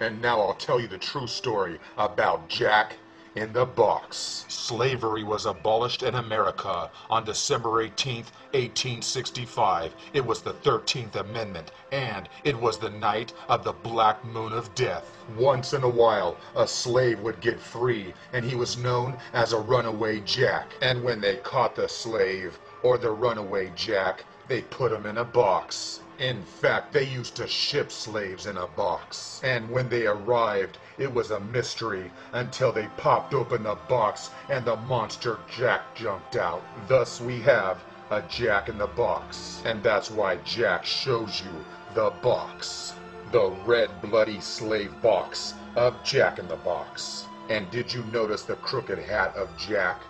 And now I'll tell you the true story about Jack in the Box. Slavery was abolished in America on December 18th, 1865. It was the 13th Amendment, and it was the night of the Black Moon of Death. Once in a while, a slave would get free, and he was known as a runaway Jack. And when they caught the slave, or the runaway Jack, they put him in a box. In fact, they used to ship slaves in a box. And when they arrived, it was a mystery until they popped open the box and the monster Jack jumped out. Thus we have a Jack in the Box. And that's why Jack shows you the box. The red bloody slave box of Jack in the Box. And did you notice the crooked hat of Jack?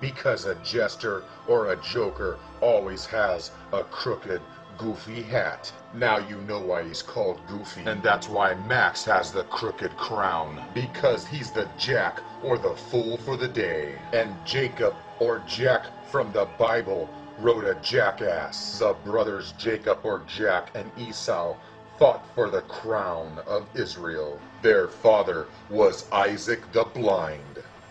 Because a jester or a joker always has a crooked, goofy hat. Now you know why he's called Goofy. And that's why Max has the crooked crown. Because he's the Jack, or the fool for the day. And Jacob, or Jack from the Bible, wrote a jackass. The brothers Jacob, or Jack, and Esau fought for the crown of Israel. Their father was Isaac the Blind.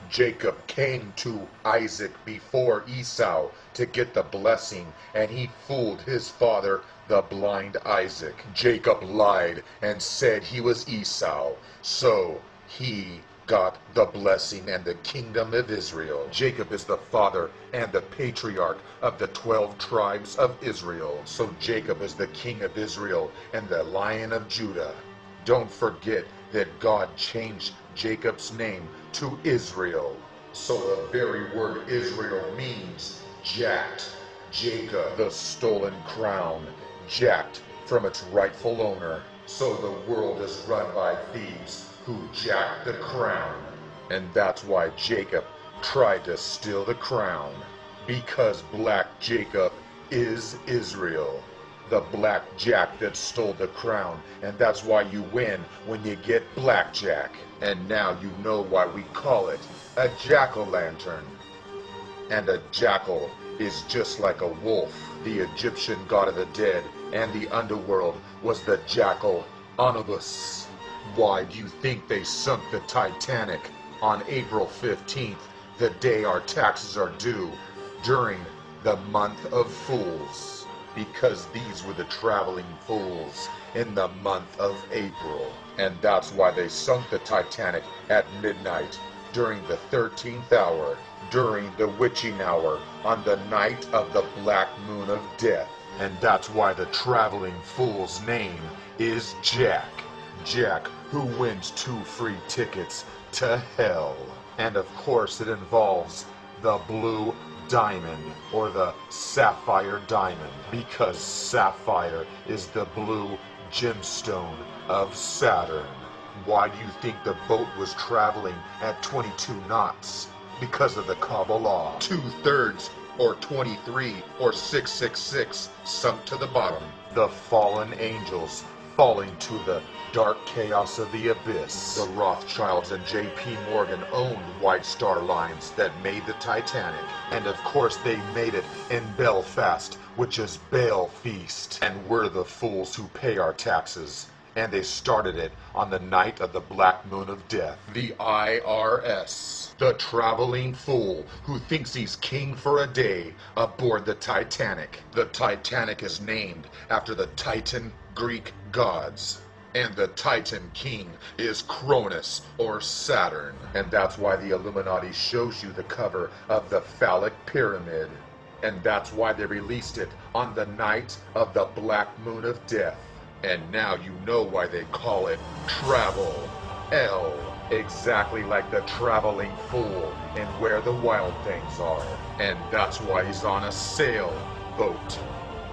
Jacob came to Isaac before Esau to get the blessing, and he fooled his father, the blind Isaac. Jacob lied and said he was Esau, so he got the blessing and the kingdom of Israel. Jacob is the father and the patriarch of the 12 tribes of Israel. So Jacob is the king of Israel and the Lion of Judah. Don't forget that God changed Jacob's name to Israel. So the very word Israel means jacked. Jacob, the stolen crown, jacked from its rightful owner. So the world is run by thieves who jacked the crown. And that's why Jacob tried to steal the crown. Because Black Jacob is Israel. The black jack that stole the crown, and that's why you win when you get blackjack. And now you know why we call it a jack-o'-lantern. And a jackal is just like a wolf. The Egyptian god of the dead and the underworld was the jackal Anubis. Why do you think they sunk the Titanic on April 15th, the day our taxes are due, during the month of Fools? Because these were the traveling fools in the month of April. And that's why they sunk the Titanic at midnight, during the 13th hour, during the witching hour, on the night of the Black Moon of Death. And that's why the traveling fool's name is Jack. Jack, who wins 2 free tickets to hell. And of course it involves the blue diamond, or the sapphire diamond, because sapphire is the blue gemstone of Saturn. Why do you think the boat was traveling at 22 knots? Because of the Kabbalah. 2/3 or 23 or 666 sunk to the bottom. The fallen angels falling to the dark chaos of the abyss. The Rothschilds and J.P. Morgan owned White Star Lines that made the Titanic. And of course they made it in Belfast, which is Bale Feast. And we're the fools who pay our taxes. And they started it on the night of the Black Moon of Death. The IRS. The traveling fool who thinks he's king for a day aboard the Titanic. The Titanic is named after the Titan Greek gods. And the Titan King is Cronus, or Saturn. And that's why the Illuminati shows you the cover of the phallic pyramid. And that's why they released it on the night of the Black Moon of Death. And now you know why they call it Travel L. Exactly like the traveling fool and Where the Wild Things Are. And that's why he's on a sailboat.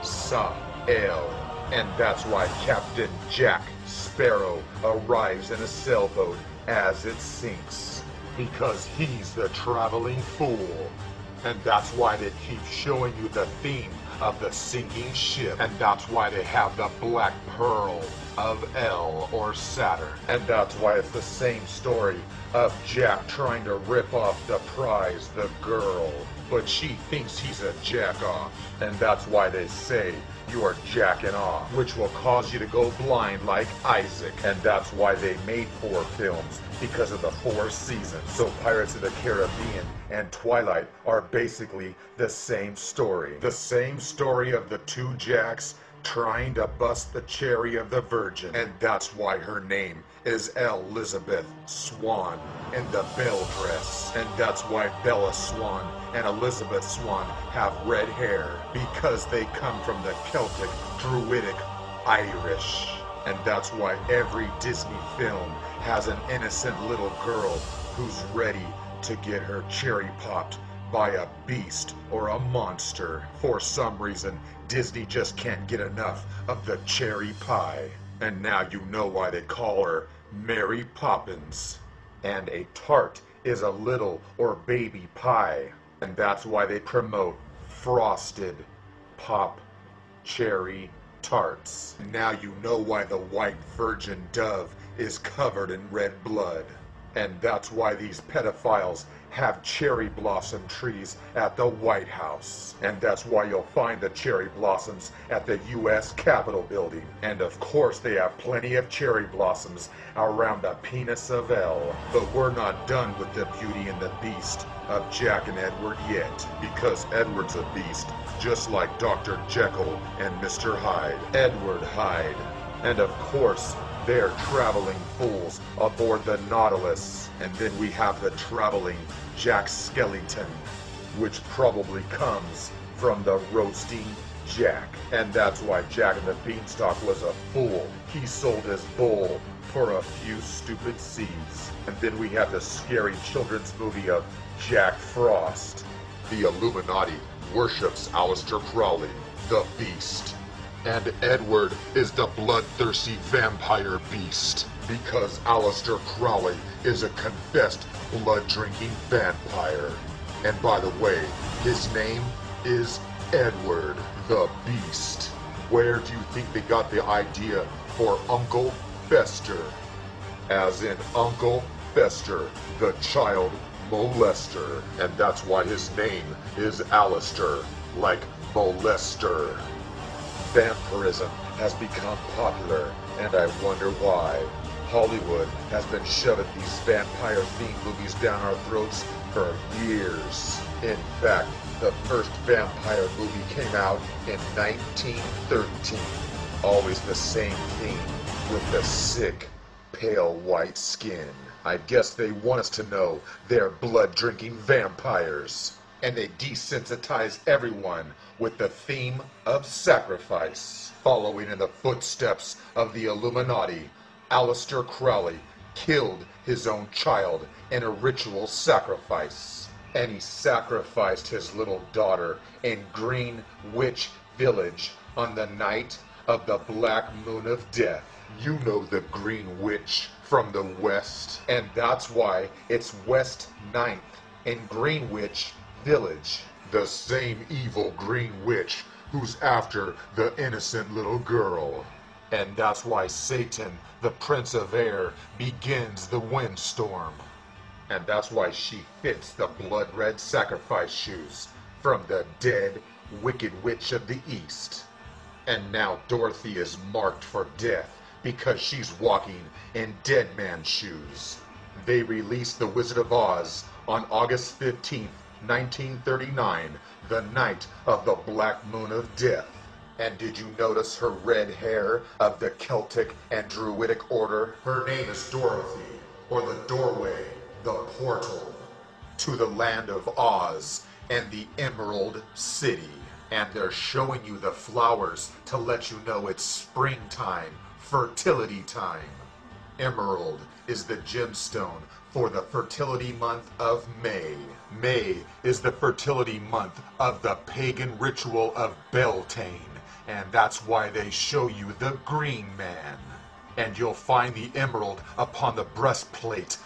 Sa-el. And that's why Captain Jack Sparrow arrives in a sailboat as it sinks. Because he's the traveling fool. And that's why they keep showing you the theme of the sinking ship. And that's why they have the Black Pearl of El, or Saturn. And that's why it's the same story of Jack trying to rip off the prize, the girl. but she thinks he's a jack-off. And that's why they say you are jacking off, which will cause you to go blind like Isaac. And that's why they made 4 films, because of the 4 seasons. So Pirates of the Caribbean and Twilight are basically the same story. The same story of the 2 jacks trying to bust the cherry of the virgin. And that's why her name is Elizabeth Swan in the bell dress. And that's why Bella Swan and Elizabeth Swan have red hair, because they come from the Celtic, Druidic, Irish. And that's why every Disney film has an innocent little girl who's ready to get her cherry popped by a beast or a monster. For some reason, Disney just can't get enough of the cherry pie. And now you know why they call her Mary Poppins. And a tart is a little or baby pie. And that's why they promote frosted pop cherry tarts. Now you know why the white virgin dove is covered in red blood. And that's why these pedophiles have cherry blossom trees at the White House. And that's why you'll find the cherry blossoms at the U.S. Capitol building. And of course they have plenty of cherry blossoms around the penis of L. But we're not done with the Beauty and the Beast of Jack and Edward yet, because Edward's a beast, just like Dr. Jekyll and Mr. Hyde. Edward Hyde. And of course, they're traveling fools aboard the Nautilus. And then we have the traveling Jack Skellington, which probably comes from the roasting Jack. And that's why Jack and the Beanstalk was a fool. He sold his bull for a few stupid seeds. And then we have the scary children's movie of Jack Frost. The Illuminati worships Aleister Crowley, the Beast. And Edward is the bloodthirsty vampire beast, because Aleister Crowley is a confessed blood-drinking vampire. And by the way, his name is Edward the Beast. Where do you think they got the idea for Uncle Fester? As in Uncle Fester, the child molester. And that's why his name is Aleister, like molester. Vampirism has become popular, and I wonder why. Hollywood has been shoving these vampire-themed movies down our throats for years. In fact, the first vampire movie came out in 1913. Always the same theme, with the sick, pale white skin. I guess they want us to know they're blood-drinking vampires. And they desensitize everyone with the theme of sacrifice. Following in the footsteps of the Illuminati, Aleister Crowley killed his own child in a ritual sacrifice. And he sacrificed his little daughter in Greenwich Village on the night of the Black Moon of Death. You know the Green Witch from the West, and that's why it's West 9th in Greenwich Village. The same evil Green Witch who's after the innocent little girl. And that's why Satan, the Prince of Air, begins the windstorm. And that's why she fits the blood-red sacrifice shoes from the dead, wicked witch of the East. And now Dorothy is marked for death because she's walking in dead man's shoes. They released The Wizard of Oz on August 15th, 1939, the night of the Black Moon of Death. And did you notice her red hair of the Celtic and Druidic order? Her name is Dorothy, or the doorway, the portal, to the land of Oz and the Emerald City. And they're showing you the flowers to let you know it's springtime, fertility time. Emerald is the gemstone for the fertility month of May. May is the fertility month of the pagan ritual of Beltane, and that's why they show you the Green Man. And you'll find the emerald upon the breastplate